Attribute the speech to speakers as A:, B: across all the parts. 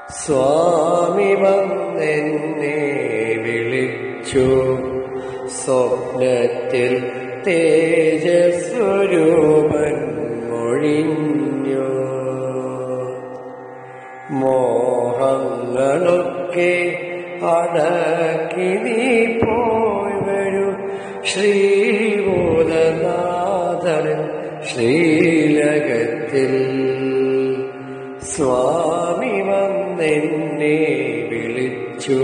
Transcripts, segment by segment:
A: സ്വാമി വന്നെന്നെ വിളിച്ചു, സ്വപ്നത്തിൽ തേജസ്വരൂപൻ മൊഴിഞ്ഞു. മോഹങ്ങളൊക്കെ അടക്കി നീ പോയി വരൂ, ശ്രീഭൂതനാഥൻ ശ്രീലകത്തിൽ. സ്വാമി വന്നെന്നെ വിളിച്ചു,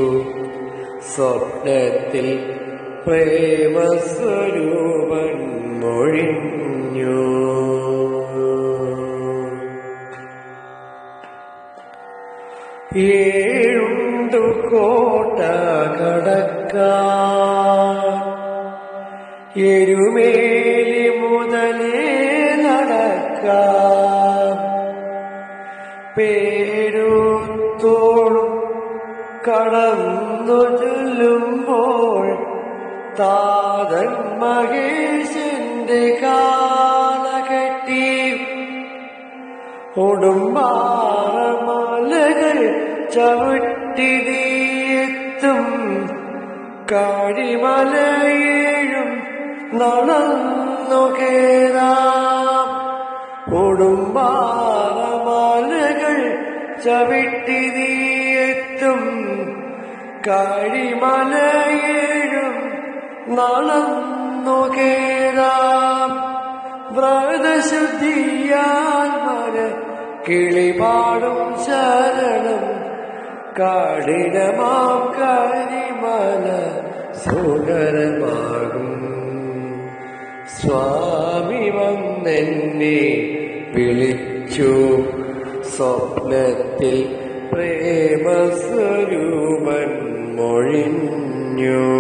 A: സ്വപ്നത്തിൽ പ്രേമസ്വരൂപൻ മൊഴിഞ്ഞു. ഏഴുണ്ടു കോട്ട കടക്കാൻ, എരുമേലി മുതലേ നടക്കാൻ, പേരുത്തോളും കടന്നു ചൊല്ലുമ്പോൾ താതൻ മഹേശന്റെ കാലകെട്ടി. ഉടുമ്പാറമലകൾ ചവിട്ടി നീയെത്തും, കാഴിമലയേഴും നടന്നു കേറാം. ഉടുമ്പാറമലകൾ ചവിട്ടി നീയെത്തും, കാഴിമലയേഴും നടന്നു കേറാം. വ്രതശുദ്ധിയാൽ മന കിളിപാടും ശരണം, കാഠിനമാം കരിമല സുഖരമാകും. സ്വാമി വന്നെന്നെ വിളിച്ചു, സ്വപ്നത്തിൽ പ്രേമസ്വരൂപൻ മൊഴിഞ്ഞു.